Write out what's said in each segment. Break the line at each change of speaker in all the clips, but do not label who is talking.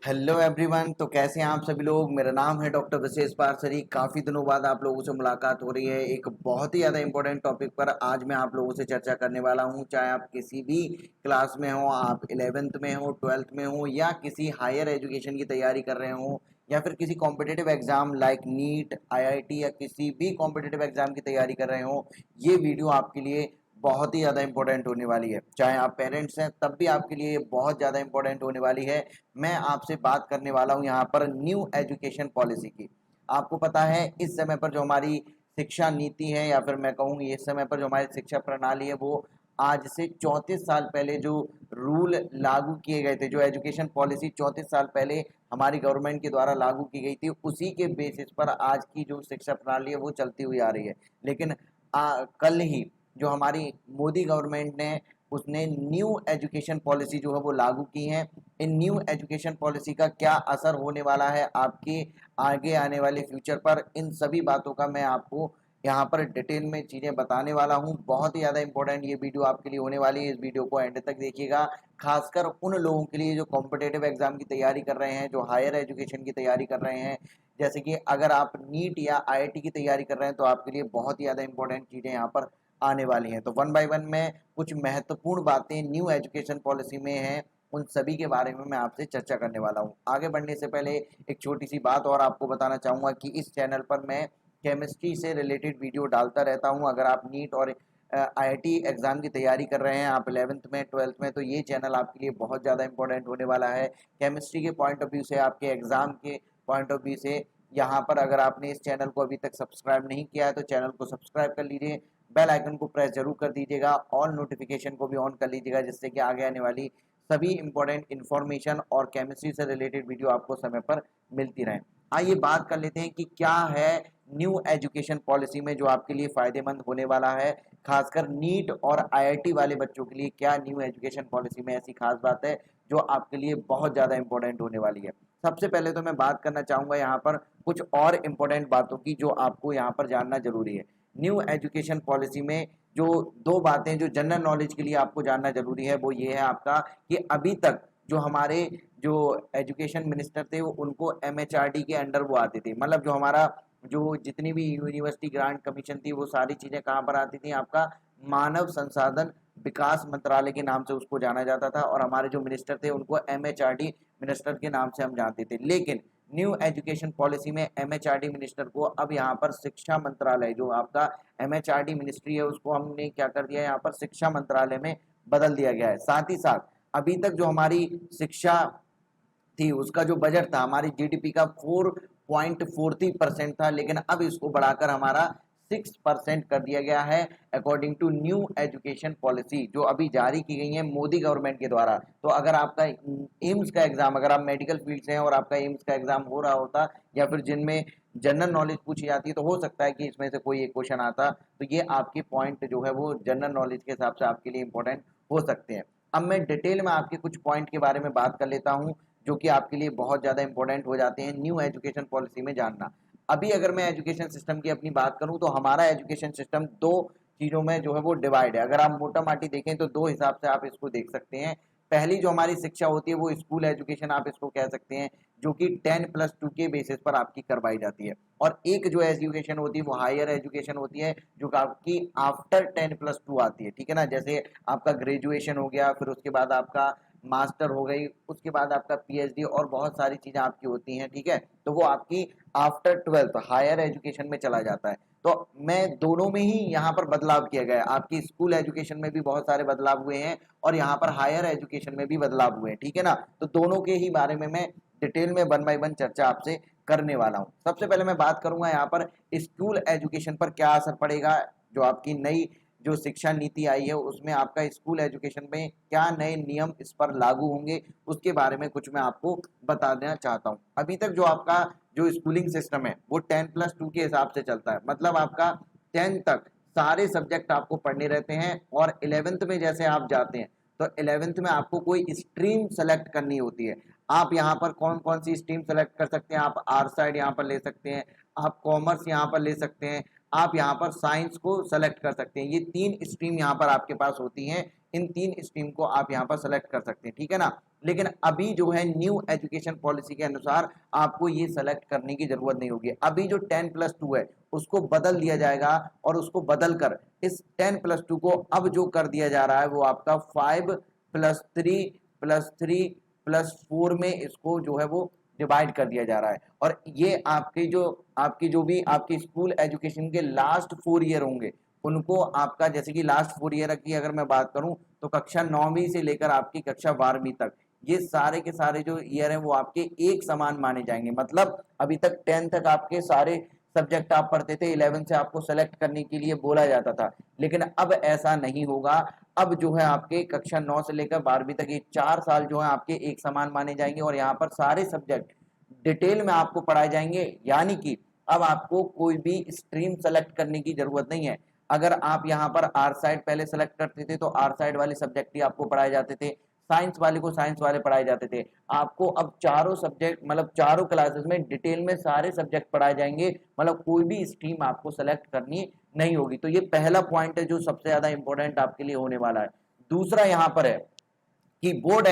Hello everyone. तो कैसे हैं आप सभी लोग। मेरा नाम है डॉक्टर विशेष पारसरी। काफ़ी दिनों बाद आप लोगों से मुलाकात हो रही है। एक बहुत ही ज़्यादा इंपॉर्टेंट टॉपिक पर आज मैं आप लोगों से चर्चा करने वाला हूं। चाहे आप किसी भी क्लास में हो, आप 11th में हो, 12th में हो, या किसी हायर एजुकेशन की तैयारी कर रहे हो, या फिर किसी competitive exam like NEET, IIT या किसी भी कॉम्पिटिटिव एग्जाम की तैयारी कर रहे हो, ये वीडियो आपके लिए बहुत ही ज़्यादा इंपॉर्टेंट होने वाली है। चाहे आप पेरेंट्स हैं तब भी आपके लिए ये बहुत ज़्यादा इंपॉर्टेंट होने वाली है। मैं आपसे बात करने वाला हूं यहाँ पर न्यू एजुकेशन पॉलिसी की। आपको पता है इस समय पर जो हमारी शिक्षा नीति है, या फिर मैं कहूँ इस समय पर जो हमारी शिक्षा प्रणाली है, वो आज से 34 साल पहले जो रूल लागू किए गए थे, जो एजुकेशन पॉलिसी 34 साल पहले हमारी गवर्नमेंट के द्वारा लागू की गई थी, उसी के बेसिस पर आज की जो शिक्षा प्रणाली है वो चलती हुई आ रही है। लेकिन कल ही जो हमारी मोदी गवर्नमेंट ने उसने न्यू एजुकेशन पॉलिसी जो है वो लागू की है। इन न्यू एजुकेशन पॉलिसी का क्या असर होने वाला है आपके आगे आने वाले फ्यूचर पर, इन सभी बातों का मैं आपको यहाँ पर डिटेल में चीज़ें बताने वाला हूँ। बहुत ही ज़्यादा इंपॉर्टेंट ये वीडियो आपके लिए होने वाली है। इस वीडियो को एंड तक देखिएगा। खासकर उन लोगों के लिए जो कॉम्पिटेटिव एग्जाम की तैयारी कर रहे हैं, जो हायर एजुकेशन की तैयारी कर रहे हैं, जैसे कि अगर आप नीट या आईआईटी की तैयारी कर रहे हैं तो आपके लिए बहुत ही ज़्यादा इंपॉर्टेंट चीज़ें यहाँ पर आने वाली हैं। तो वन बाय वन में कुछ महत्वपूर्ण बातें न्यू एजुकेशन पॉलिसी में हैं, उन सभी के बारे में मैं आपसे चर्चा करने वाला हूं। आगे बढ़ने से पहले एक छोटी सी बात और आपको बताना चाहूँगा कि इस चैनल पर मैं केमिस्ट्री से रिलेटेड वीडियो डालता रहता हूं। अगर आप नीट और आईआईटी एग्ज़ाम की तैयारी कर रहे हैं, आप 11th में, 12th में, तो ये चैनल आपके लिए बहुत ज़्यादा इंपॉर्टेंट होने वाला है। केमिस्ट्री के पॉइंट ऑफ व्यू से, आपके एग्ज़ाम के पॉइंट ऑफ व्यू से। यहाँ पर अगर आपने इस चैनल को अभी तक सब्सक्राइब नहीं किया है तो चैनल को सब्सक्राइब कर लीजिए, बेल आइकन को प्रेस जरूर कर दीजिएगा, ऑल नोटिफिकेशन को भी ऑन कर लीजिएगा, जिससे कि आगे आने वाली सभी इंपॉर्टेंट इन्फॉर्मेशन और केमिस्ट्री से रिलेटेड वीडियो आपको समय पर मिलती रहे। आइए बात कर लेते हैं कि क्या है न्यू एजुकेशन पॉलिसी में जो आपके लिए फायदेमंद होने वाला है। खासकर नीट और आईआईटी वाले बच्चों के लिए क्या न्यू एजुकेशन पॉलिसी में ऐसी खास बात है जो आपके लिए बहुत ज़्यादा इंपॉर्टेंट होने वाली है। सबसे पहले तो मैं बात करना चाहूँगा यहाँ पर कुछ और इम्पोर्टेंट बातों की जो आपको यहाँ पर जानना जरूरी है। न्यू एजुकेशन पॉलिसी में जो दो बातें जो जनरल नॉलेज के लिए आपको जानना जरूरी है, वो ये है आपका कि अभी तक जो हमारे जो एजुकेशन मिनिस्टर थे वो उनको एमएचआरडी के अंडर वो आती थी। मतलब जो हमारा जो जितनी भी यूनिवर्सिटी ग्रांट कमीशन थी वो सारी चीज़ें कहाँ पर आती थी, आपका मानव संसाधन विकास मंत्रालय के नाम से उसको जाना जाता था, और हमारे जो मिनिस्टर थे उनको एमएचआरडी मिनिस्टर के नाम से हम जानते थे। लेकिन न्यू एजुकेशन पॉलिसी में एमएचआरडी मिनिस्टर को अब यहाँ पर शिक्षा मंत्रालय, जो आपका एमएचआरडी मिनिस्ट्री है, उसको हमने क्या कर दिया है, यहाँ पर शिक्षा मंत्रालय में बदल दिया गया है। साथ ही साथ अभी तक जो हमारी शिक्षा थी उसका जो बजट था हमारी जीडीपी का 4.43% था, लेकिन अब इसको बढ़ाकर हमारा 6% कर दिया गया है according to new education policy जो अभी जारी की गई है मोदी गवर्नमेंट के द्वारा। तो अगर आपका एम्स का एग्जाम, अगर आप मेडिकल फील्ड से हैं और आपका एम्स का एग्जाम हो रहा होता, या फिर जिनमें जनरल नॉलेज पूछी जाती है, तो हो सकता है कि इसमें से कोई एक क्वेश्चन आता। तो ये आपके पॉइंट जो है वो जनरल नॉलेज के हिसाब से आपके लिए इंपॉर्टेंट हो सकते हैं। अब मैं डिटेल में आपके कुछ पॉइंट के बारे में बात कर लेता हूँ जो कि आपके लिए बहुत ज़्यादा इंपॉर्टेंट हो जाते हैं न्यू एजुकेशन पॉलिसी में जानना। अभी अगर मैं एजुकेशन सिस्टम की अपनी बात करूं तो हमारा एजुकेशन सिस्टम दो चीज़ों में जो है वो डिवाइड है। अगर आप मोटा माटी देखें तो दो हिसाब से आप इसको देख सकते हैं। पहली जो हमारी शिक्षा होती है वो स्कूल एजुकेशन आप इसको कह सकते हैं, जो कि 10+2 के बेसिस पर आपकी करवाई जाती है। और एक जो एजुकेशन होती है वो हायर एजुकेशन होती है, जो आपकी आफ्टर 10+2 आती है। ठीक है ना, जैसे आपका ग्रेजुएशन हो गया, फिर उसके बाद आपका मास्टर हो गई, उसके बाद आपका पीएचडी और बहुत सारी चीज़ें आपकी होती हैं। ठीक है, तो वो आपकी आफ्टर 12th हायर एजुकेशन में चला जाता है। तो मैं दोनों में ही यहाँ पर बदलाव किया गया है। आपकी स्कूल एजुकेशन में भी बहुत सारे बदलाव हुए हैं और यहाँ पर हायर एजुकेशन में भी बदलाव हुए हैं। ठीक है ना, तो दोनों के ही बारे में मैं डिटेल में वन बाय वन चर्चा आपसे करने वाला हूँ। सबसे पहले मैं बात करूंगा यहाँ पर स्कूल एजुकेशन पर क्या असर पड़ेगा। जो आपकी नई जो शिक्षा नीति आई है उसमें आपका स्कूल एजुकेशन में क्या नए नियम इस पर लागू होंगे, उसके बारे में कुछ मैं आपको बता देना चाहता हूँ। अभी तक जो आपका जो स्कूलिंग सिस्टम है वो 10+2 के हिसाब से चलता है। मतलब आपका 10 तक सारे सब्जेक्ट आपको पढ़ने रहते हैं, और 11th में जैसे आप जाते हैं तो 11th में आपको कोई स्ट्रीम सेलेक्ट करनी होती है। आप यहाँ पर कौन कौन सी स्ट्रीम सेलेक्ट कर सकते हैं, आप आर्ट साइड यहाँ पर ले सकते हैं, आप कॉमर्स यहाँ पर ले सकते हैं, आप यहाँ पर साइंस को सेलेक्ट कर सकते हैं। ये 3 स्ट्रीम यहाँ पर आपके पास होती हैं। इन 3 स्ट्रीम को आप यहाँ पर सेलेक्ट कर सकते हैं। ठीक है ना, लेकिन अभी जो है न्यू एजुकेशन पॉलिसी के अनुसार आपको ये सेलेक्ट करने की जरूरत नहीं होगी। अभी जो 10+2 है उसको बदल दिया जाएगा और उसको बदल कर इस 10+2 को अब जो कर दिया जा रहा है वो आपका 5+3+3+4 में इसको जो है वो डिवाइड कर दिया जा रहा है। और ये आपकी जो भी आपकी स्कूल एजुकेशन के लास्ट 4 ईयर होंगे उनको आपका, जैसे कि लास्ट 4 ईयर की अगर मैं बात करूं तो कक्षा 9वीं से लेकर आपकी कक्षा 12वीं तक ये सारे के सारे जो ईयर हैं वो आपके एक समान माने जाएंगे। मतलब अभी तक 10 तक आपके सारे सब्जेक्ट आप पढ़ते थे, 11 से आपको सेलेक्ट करने के लिए बोला जाता था, लेकिन अब ऐसा नहीं होगा। अब जो है आपके कक्षा 9 से लेकर 12वीं तक ये 4 साल जो है आपके एक समान माने जाएंगे और यहाँ पर सारे सब्जेक्ट डिटेल में आपको पढ़ाए जाएंगे। यानी कि अब आपको कोई भी स्ट्रीम सेलेक्ट करने की जरूरत नहीं है। अगर आप यहाँ पर आर साइड पहले सेलेक्ट करते थे तो आर साइड वाले सब्जेक्ट ही आपको पढ़ाए जाते थे, साइंस वाले को साइंस वाले पढ़ाए जाते थे। आपको अब चारों सब्जेक्ट मतलब चारों क्लासेस में डिटेल में सारे सब्जेक्ट पढ़ाए जाएंगे, मतलब कोई भी स्ट्रीम आपको सेलेक्ट करनी नहीं होगी। तो ये पहला पॉइंट है जो सबसे ज्यादा इंपॉर्टेंट आपके लिए होने वाला है। दूसरा यहाँ पर है कि बोर्ड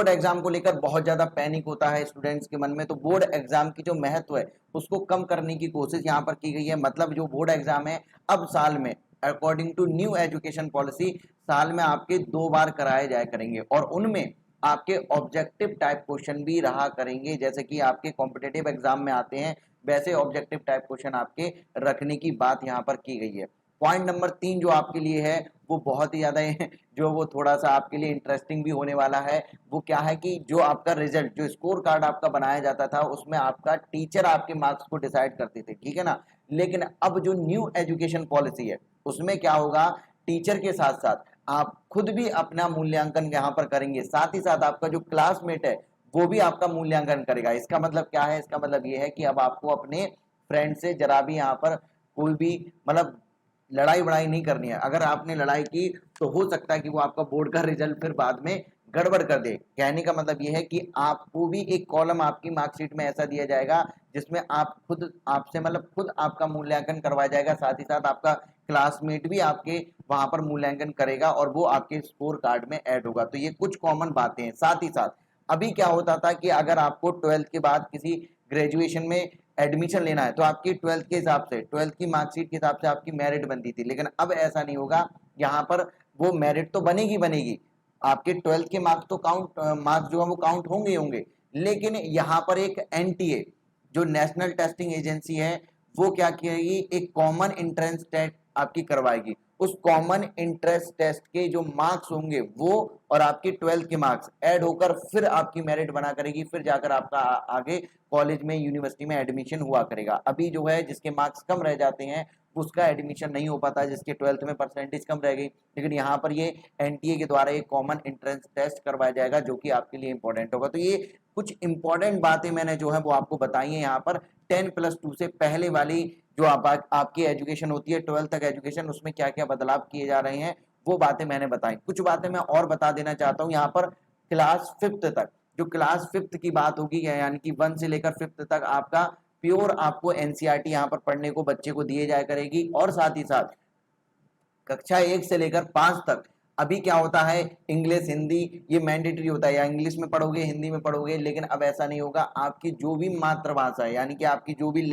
एग्जाम को लेकर बहुत ज्यादा पैनिक होता है स्टूडेंट्स के मन में। तो बोर्ड एग्जाम की जो महत्व है उसको कम करने की कोशिश यहाँ पर की गई है। मतलब जो बोर्ड एग्जाम है अब साल में according to new education policy साल में आपके 2 बार कराए जाए करेंगे और उनमें आपके ऑब्जेक्टिव टाइप क्वेश्चन भी रहा करेंगे। जैसे कि आपके कॉम्पिटेटिव एग्जाम में आते हैं वैसे ऑब्जेक्टिव टाइप क्वेश्चन आपके रखने की बात यहाँ पर की गई है। पॉइंट नंबर 3 जो आपके लिए है वो बहुत ही ज्यादा जो वो थोड़ा सा आपके लिए इंटरेस्टिंग भी होने वाला है। वो क्या है कि जो आपका रिजल्ट, जो स्कोर कार्ड आपका बनाया जाता था उसमें आपका टीचर आपके मार्क्स को डिसाइड करते थे, ठीक है ना। लेकिन अब जो न्यू एजुकेशन पॉलिसी है उसमें क्या होगा, टीचर के साथ साथ आप खुद भी अपना मूल्यांकन यहाँ पर करेंगे, साथ ही साथ आपका जो क्लासमेट है वो भी आपका मूल्यांकन करेगा। इसका मतलब क्या है, इसका मतलब ये है कि अब आपको अपने फ्रेंड से जरा भी यहाँ पर कोई भी मतलब लड़ाई वड़ाई नहीं करनी है। अगर आपने लड़ाई की तो हो सकता है कि वो आपका बोर्ड का रिजल्ट फिर बाद में गड़बड़ कर दे। कहने का मतलब ये है कि आपको भी एक कॉलम आपकी मार्कशीट में ऐसा दिया जाएगा जिसमें आप खुद आपसे मतलब खुद आपका मूल्यांकन करवाया जाएगा, साथ ही साथ आपका क्लासमेट भी आपके वहां पर मूल्यांकन करेगा और वो आपके स्कोर कार्ड में ऐड होगा। तो ये कुछ कॉमन बातें हैं। साथ ही साथ अभी क्या होता था कि अगर आपको 12th के बाद किसी ग्रेजुएशन में एडमिशन लेना है तो आपकी 12th के हिसाब से 12th की मार्कशीट के हिसाब से आपकी मेरिट बनती थी, लेकिन अब ऐसा नहीं होगा। यहाँ पर वो मेरिट तो बनेगी बनेगी, आपके 12th के मार्क्स तो मार्क्स जो है वो काउंट होंगे ही होंगे, लेकिन यहाँ पर एक एनटीए जो नेशनल टेस्टिंग एजेंसी है वो क्या करेगी, एक कॉमन एंट्रेंस टेस्ट आपकी करवाएगी। उस कॉमन इंटरेस्ट टेस्ट के जो मार्क्स होंगे वो और आपके 12th के मार्क्स ऐड होकर फिर आपकी मेरिट बना करेगी, फिर जाकर आपका आगे कॉलेज में यूनिवर्सिटी में एडमिशन हुआ करेगा। अभी जो है जिसके मार्क्स कम रह जाते हैं उसका एडमिशन नहीं हो पाता, जिसके 12th में परसेंटेज कम रह गई। लेकिन यहाँ पर ये एनटीए के द्वारा एक कॉमन एंट्रेंस टेस्ट करवाया जाएगा जो कि आपके लिए इंपॉर्टेंट होगा। तो ये कुछ इंपॉर्टेंट बातें मैंने जो है वो आपको बताई है यहाँ पर। 10+2 से पहले वाली जो आपकी एजुकेशन होती है 12th तक एजुकेशन, उसमें क्या क्या बदलाव किए जा रहे हैं वो बातें मैंने बताई। कुछ बातें मैं और बता देना चाहता हूँ यहाँ पर। क्लास 5th तक, जो क्लास 5th की बात होगी यानी कि 1 से लेकर 5th तक आपका प्योर आपको एनसीईआरटी यहाँ पर पढ़ने को बच्चे को दिए जाया करेगी। और साथ ही साथ कक्षा 1 से लेकर 5 तक अभी क्या होता है, इंग्लिश हिंदी ये मैंडेटरी होता है, या इंग्लिश में पढ़ोगे हिंदी में पढ़ोगे। लेकिन अब ऐसा नहीं होगा, आपकी जो भी मातृभाषा है यानी कि आपकी जो भी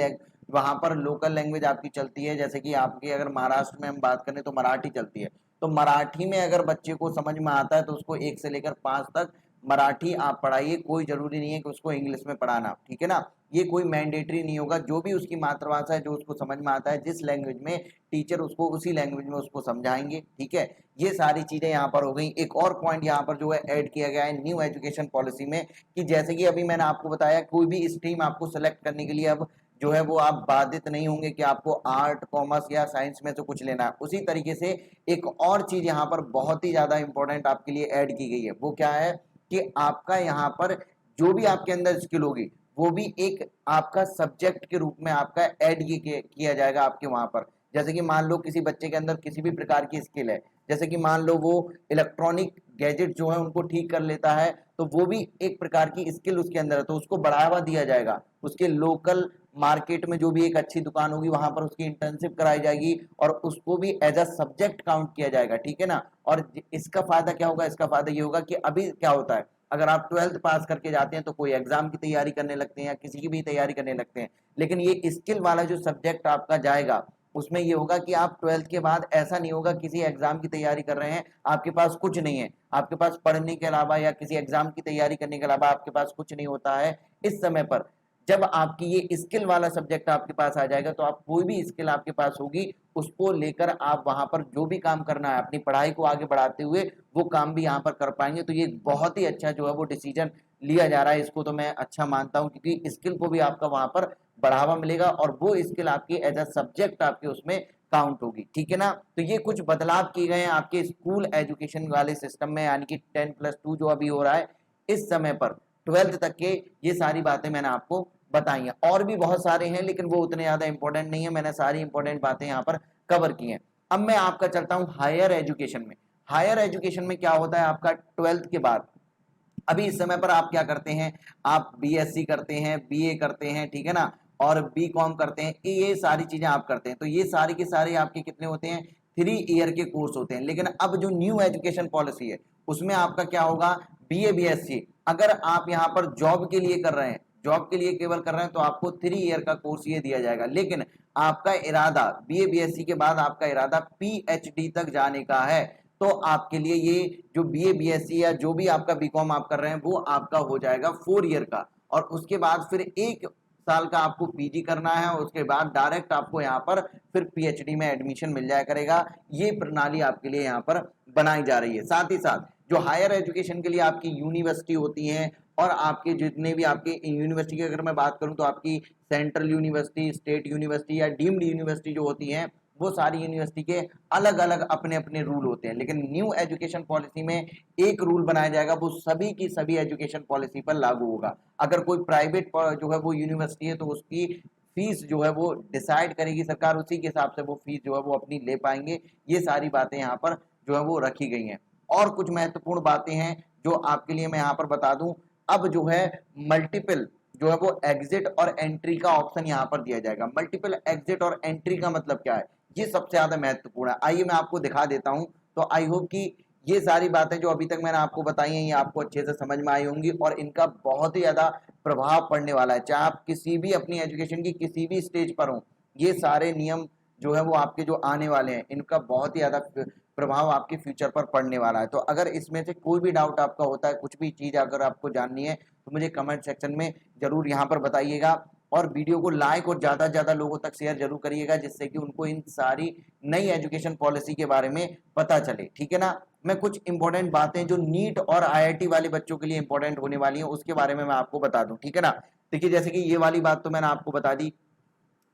वहां पर लोकल लैंग्वेज आपकी चलती है, जैसे कि आपकी अगर महाराष्ट्र में हम बात करें तो मराठी चलती है, तो मराठी में अगर बच्चे को समझ में आता है तो उसको 1 से लेकर 5 तक मराठी आप पढ़ाइए, कोई जरूरी नहीं है कि उसको इंग्लिश में पढ़ाना, ठीक है ना। ये कोई मैंडेटरी नहीं होगा, जो भी उसकी मातृभाषा है जो उसको समझ में आता है जिस लैंग्वेज में, टीचर उसको उसी लैंग्वेज में उसको समझाएंगे, ठीक है। ये सारी चीजें यहाँ पर हो गई। एक और पॉइंट यहाँ पर जो है ऐड किया गया है न्यू एजुकेशन पॉलिसी में कि जैसे कि अभी मैंने आपको बताया कोई भी स्ट्रीम आपको सेलेक्ट करने के लिए अब जो है वो आप बाधित नहीं होंगे कि आपको आर्ट कॉमर्स या साइंस में से कुछ लेना है। उसी तरीके से एक और चीज यहाँ पर बहुत ही ज्यादा इंपॉर्टेंट आपके लिए ऐड की गई है, वो क्या है कि आपका यहाँ पर जो भी आपके अंदर स्किल होगी वो भी एक आपका सब्जेक्ट के रूप में आपका ऐड किया जाएगा आपके वहां पर। जैसे कि मान लो किसी बच्चे के अंदर किसी भी प्रकार की स्किल है, जैसे कि मान लो वो इलेक्ट्रॉनिक गैजेट जो है उनको ठीक कर लेता है, तो वो भी एक प्रकार की स्किल उसके अंदर है, तो उसको बढ़ावा दिया जाएगा। उसके लोकल मार्केट में जो भी एक अच्छी दुकान होगी वहां पर उसकी इंटर्नशिप कराई जाएगी और उसको भी एज अ सब्जेक्ट काउंट किया जाएगा, ठीक है ना। और इसका फायदा क्या होगा, इसका फायदा ये होगा कि अभी क्या होता है, अगर आप 12th पास करके जाते हैं तो कोई एग्जाम की तैयारी करने लगते हैं या किसी की भी तैयारी करने लगते हैं। लेकिन ये स्किल वाला जो सब्जेक्ट आपका जाएगा, उसमें ये होगा कि आप 12th के बाद ऐसा नहीं होगा किसी एग्जाम की तैयारी कर रहे हैं, आपके पास कुछ नहीं है, आपके पास पढ़ने के अलावा या किसी एग्जाम की तैयारी करने के अलावा आपके पास कुछ नहीं होता है। इस समय पर जब आपकी ये स्किल वाला सब्जेक्ट आपके पास आ जाएगा तो आप कोई भी स्किल आपके पास होगी, उसको लेकर आप वहां पर जो भी काम करना है अपनी पढ़ाई को आगे बढ़ाते हुए वो काम भी यहाँ पर कर पाएंगे। तो ये बहुत ही अच्छा जो है वो डिसीजन लिया जा रहा है, इसको तो मैं अच्छा मानता हूँ, क्योंकि स्किल को भी आपका वहां पर बढ़ावा मिलेगा और वो स्किल आपकी एज अ सब्जेक्ट आपके उसमें काउंट होगी। ठीक है ना। तो ये कुछ बदलाव किए गए हैं आपके स्कूल एजुकेशन वाले सिस्टम में, यानी कि 10+2 जो अभी हो रहा है इस समय पर 12th तक के, ये सारी बातें मैंने आपको बताई हैं। और भी बहुत सारे हैं लेकिन वो उतने ज्यादा इंपॉर्टेंट नहीं है, मैंने सारी इंपॉर्टेंट बातें यहाँ पर कवर की हैं। अब मैं आपका चलता हूँ हायर एजुकेशन में। हायर एजुकेशन में क्या होता है आपका 12th के बाद, अभी इस समय पर आप क्या करते हैं, आप बीएससी करते हैं, बीए करते हैं, ठीक है ना, और बी कॉम करते हैं, ये सारी चीजें आप करते हैं। तो ये सारी के सारे आपके कितने होते हैं, 3 ईयर के कोर्स होते हैं। लेकिन अब जो न्यू एजुकेशन पॉलिसी है उसमें आपका क्या होगा, बीए बीएससी। अगर आप यहाँ पर जॉब के लिए कर रहे हैं, जॉब के लिए केवल कर रहे हैं, तो आपको 3 ईयर का कोर्स ये दिया जाएगा। लेकिन आपका इरादा बीए बीएससी के बाद आपका इरादा पीएचडी तक जाने का है, तो आपके लिए ये जो बीए बीएससी या जो भी आपका बीकॉम आप कर रहे हैं वो आपका हो जाएगा 4 ईयर का, और उसके बाद फिर 1 साल का आपको पीजी करना है, और उसके बाद डायरेक्ट आपको यहाँ पर फिर पीएचडी में एडमिशन मिल जाया करेगा। ये प्रणाली आपके लिए यहाँ पर बनाई जा रही है। साथ ही साथ जो हायर एजुकेशन के लिए आपकी यूनिवर्सिटी होती हैं, और आपके जितने भी आपके यूनिवर्सिटी की अगर मैं बात करूं तो आपकी सेंट्रल यूनिवर्सिटी, स्टेट यूनिवर्सिटी या डीम्ड यूनिवर्सिटी जो होती हैं, वो सारी यूनिवर्सिटी के अलग अलग अपने अपने रूल होते हैं। लेकिन न्यू एजुकेशन पॉलिसी में एक रूल बनाया जाएगा, वो सभी की सभी एजुकेशन पॉलिसी पर लागू होगा। अगर कोई प्राइवेट जो है वो यूनिवर्सिटी है तो उसकी फीस जो है वो डिसाइड करेगी सरकार, उसी के हिसाब से वो फीस जो है वो अपनी ले पाएंगे। ये सारी बातें यहाँ पर जो है वो रखी गई हैं। और कुछ महत्वपूर्ण बातें हैं जो आपके लिए मैं यहाँ पर बता दूं। अब जो है मल्टीपल जो है वो एग्जिट और एंट्री का ऑप्शन यहाँ पर दिया जाएगा। मल्टीपल एग्जिट और एंट्री का मतलब क्या है, ये सबसे ज्यादा महत्वपूर्ण है। आइए मैं आपको दिखा देता हूं। तो आई होप कि ये सारी बातें जो अभी तक मैंने आपको बताई हैं ये आपको अच्छे से समझ में आई होंगी, और इनका बहुत ही ज्यादा प्रभाव पड़ने वाला है, चाहे आप किसी भी अपनी एजुकेशन की किसी भी स्टेज पर हो। ये सारे नियम जो है वो आपके जो आने वाले हैं इनका बहुत ही ज्यादा प्रभाव आपके फ्यूचर पर पड़ने वाला है। तो अगर इसमें से कोई भी डाउट आपका होता है, कुछ भी चीज अगर आपको जाननी है, तो मुझे कमेंट सेक्शन में जरूर यहाँ पर बताइएगा, और वीडियो को लाइक और ज्यादा से ज्यादा लोगों तक शेयर जरूर करिएगा, जिससे कि उनको इन सारी नई एजुकेशन पॉलिसी के बारे में पता चले। ठीक है ना। मैं कुछ इंपॉर्टेंट बातें जो नीट और आईआईटी वाले बच्चों के लिए इंपॉर्टेंट होने वाली है उसके बारे में मैं आपको बता दूं। ठीक है ना। देखिए, जैसे कि ये वाली बात तो मैंने आपको बता दी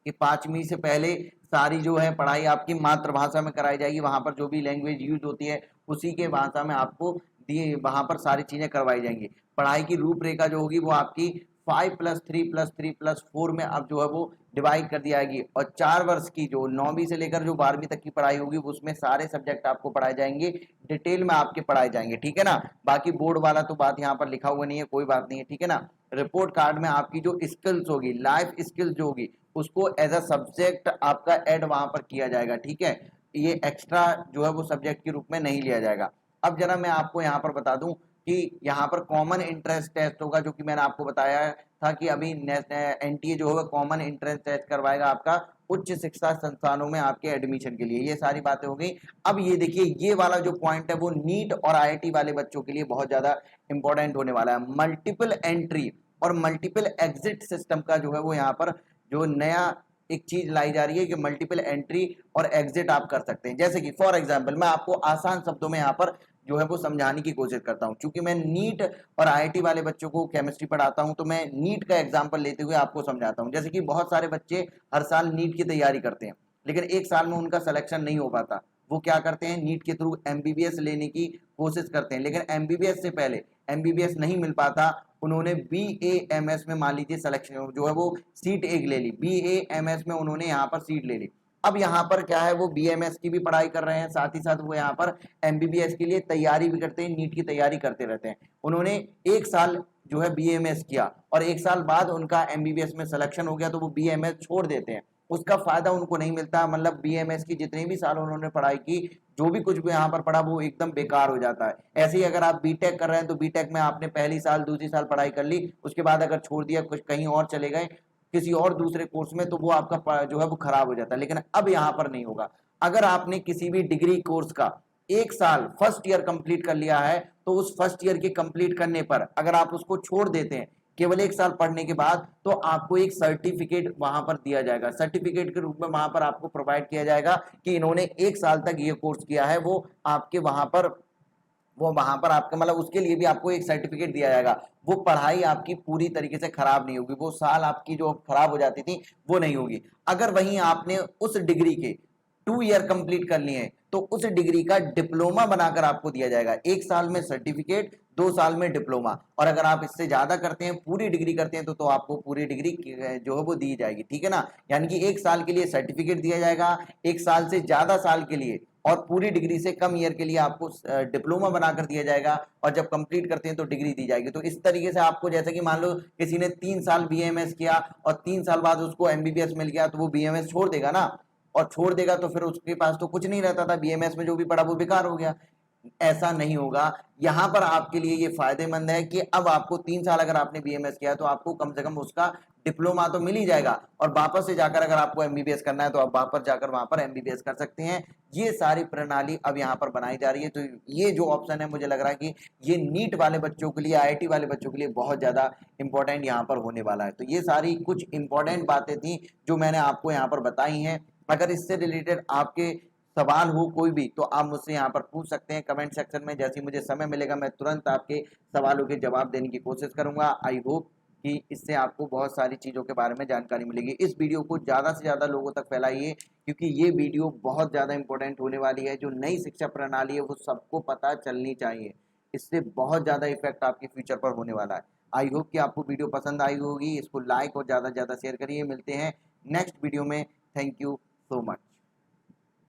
कि 5वीं से पहले सारी जो है पढ़ाई आपकी मातृभाषा में कराई जाएगी, वहां पर जो भी लैंग्वेज यूज होती है उसी के भाषा में आपको दिए वहां पर सारी चीजें करवाई जाएंगी। पढ़ाई की रूपरेखा जो होगी वो आपकी 5+3+3+4 में अब जो है वो डिवाइड कर दी जाएगी, और 4 वर्ष की जो 9वीं से लेकर जो 12वीं तक की पढ़ाई होगी उसमें सारे सब्जेक्ट आपको पढ़ाए जाएंगे, डिटेल में आपके पढ़ाए जाएंगे। ठीक है ना। बाकी बोर्ड वाला तो बात यहाँ पर लिखा हुआ नहीं है, कोई बात नहीं है। ठीक है ना। रिपोर्ट कार्ड में आपकी जो स्किल्स होगी, लाइफ स्किल्स जो होगी, उसको एज अ सब्जेक्ट आपका ऐड वहां पर किया जाएगा। ठीक है। ये एक्स्ट्रा जो है वो सब्जेक्ट के रूप में नहीं लिया जाएगा। अब जरा मैं आपको यहाँ पर बता दूं कि यहाँ पर कॉमन इंट्रेंस टेस्ट होगा, जो कि मैंने आपको बताया था कि अभी एनटीए जो होगा कॉमन इंट्रेंस टेस्ट करवाएगा आपका उच्च शिक्षा संस्थानों में आपके एडमिशन के लिए। ये सारी बातें हो गई। अब ये देखिए, ये वाला जो पॉइंट है वो नीट और आईआईटी वाले बच्चों के लिए बहुत ज्यादा इंपॉर्टेंट होने वाला है। मल्टीपल एंट्री और मल्टीपल एग्जिट सिस्टम का जो है वो यहाँ पर जो नया एक चीज लाई जा रही है कि मल्टीपल एंट्री और एग्जिट आप कर सकते हैं। जैसे कि फॉर एग्जांपल मैं आपको आसान शब्दों में यहाँ पर जो है वो समझाने की कोशिश करता हूँ, क्योंकि मैं नीट और आईआईटी वाले बच्चों को केमिस्ट्री पढ़ाता हूँ, तो मैं नीट का एग्जांपल लेते हुए आपको समझाता हूँ। जैसे कि बहुत सारे बच्चे हर साल नीट की तैयारी करते हैं, लेकिन एक साल में उनका सिलेक्शन नहीं हो पाता। वो क्या करते हैं, नीट के थ्रू एमबीबीएस लेने की कोशिश करते हैं, लेकिन एमबीबीएस से पहले एमबीबीएस नहीं मिल पाता, उन्होंने बीएएमएस में मान लीजिए सिलेक्शन जो है वो सीट एक ले ली, बीएएमएस में उन्होंने यहाँ पर सीट ले ली। अब यहाँ पर क्या है, वो बीएमएस की भी पढ़ाई कर रहे हैं, साथ ही साथ वो यहाँ पर एमबीबीएस के लिए तैयारी भी करते हैं, नीट की तैयारी करते रहते हैं। उन्होंने 1 साल जो है बीएमएस किया और 1 साल बाद उनका एमबीबीएस में सिलेक्शन हो गया, तो वो बीएमएस छोड़ देते हैं उसका फायदा उनको नहीं मिलता। मतलब बीएमएस की जितने भी साल उन्होंने पढ़ाई की, जो भी कुछ भी यहाँ पर पढ़ा वो एकदम बेकार हो जाता है। ऐसे ही अगर आप बीटेक कर रहे हैं तो बीटेक में आपने पहली साल दूसरी साल पढ़ाई कर ली, उसके बाद अगर छोड़ दिया, कुछ कहीं और चले गए किसी और दूसरे कोर्स में, तो वो आपका जो है वो खराब हो जाता है। लेकिन अब यहाँ पर नहीं होगा। अगर आपने किसी भी डिग्री कोर्स का एक साल फर्स्ट ईयर कंप्लीट कर लिया है, तो उस फर्स्ट ईयर के कंप्लीट करने पर अगर आप उसको छोड़ देते हैं केवल एक साल पढ़ने के बाद, तो आपको एक सर्टिफिकेट वहां पर दिया जाएगा। सर्टिफिकेट के रूप में वहां पर आपको प्रोवाइड किया जाएगा कि इन्होंने एक साल तक ये कोर्स किया है। वो वहां पर आपका मतलब उसके लिए भी आपको एक सर्टिफिकेट दिया जाएगा। वो पढ़ाई आपकी पूरी तरीके से खराब नहीं होगी, वो साल आपकी जो खराब हो जाती थी वो नहीं होगी। अगर वहीं आपने उस डिग्री के 2 ईयर कंप्लीट कर लिए हैं, तो उस डिग्री का डिप्लोमा बनाकर आपको दिया जाएगा। एक साल में सर्टिफिकेट, 2 साल में डिप्लोमा। और अगर आप इससे ज्यादा करते हैं, पूरी डिग्री करते हैं, तो आपको पूरी डिग्री जो है वो दी जाएगी। ठीक है ना। यानी कि एक साल के लिए सर्टिफिकेट दिया जाएगा, एक साल से ज्यादा साल के लिए और पूरी डिग्री से कम ईयर के लिए आपको डिप्लोमा बनाकर दिया जाएगा, और जब कंप्लीट करते हैं तो डिग्री दी जाएगी। तो इस तरीके से आपको, जैसे कि मान लो किसी ने 3 साल बीएमएस किया और 3 साल बाद उसको एमबीबीएस मिल गया, तो वो बीएमएस छोड़ देगा ना। और छोड़ देगा तो फिर उसके पास तो कुछ नहीं रहता था, बीएमएस में जो भी पढ़ा वो बेकार हो गया। ऐसा नहीं होगा। यहां पर आपके लिए ये फायदेमंद है कि अब आपको 3 साल अगर आपने बीएमएस किया है, तो आपको कम से कम उसका डिप्लोमा तो मिल ही जाएगा। और वापस से जाकर अगर आपको एमबीबीएस करना है, तो आप वापस जाकर वहां पर एमबीबीएस कर सकते हैं। ये सारी प्रणाली अब यहाँ पर बनाई जा रही है। तो ये जो ऑप्शन है, मुझे लग रहा है कि ये नीट वाले बच्चों के लिए, आईआईटी वाले बच्चों के लिए बहुत ज्यादा इंपॉर्टेंट यहाँ पर होने वाला है। तो ये सारी कुछ इंपॉर्टेंट बातें थी जो मैंने आपको यहाँ पर बताई हैं। अगर इससे रिलेटेड आपके सवाल हो कोई भी, तो आप मुझसे यहाँ पर पूछ सकते हैं कमेंट सेक्शन में। जैसे ही मुझे समय मिलेगा, मैं तुरंत आपके सवालों के जवाब देने की कोशिश करूंगा। आई होप कि इससे आपको बहुत सारी चीज़ों के बारे में जानकारी मिलेगी। इस वीडियो को ज़्यादा से ज़्यादा लोगों तक फैलाइए, क्योंकि ये वीडियो बहुत ज़्यादा इंपॉर्टेंट होने वाली है। जो नई शिक्षा प्रणाली है वो सबको पता चलनी चाहिए। इससे बहुत ज़्यादा इफेक्ट आपके फ्यूचर पर होने वाला है। आई होप कि आपको वीडियो पसंद आई होगी। इसको लाइक और ज़्यादा से ज़्यादा शेयर करिए। मिलते हैं नेक्स्ट वीडियो में। Thank you so much.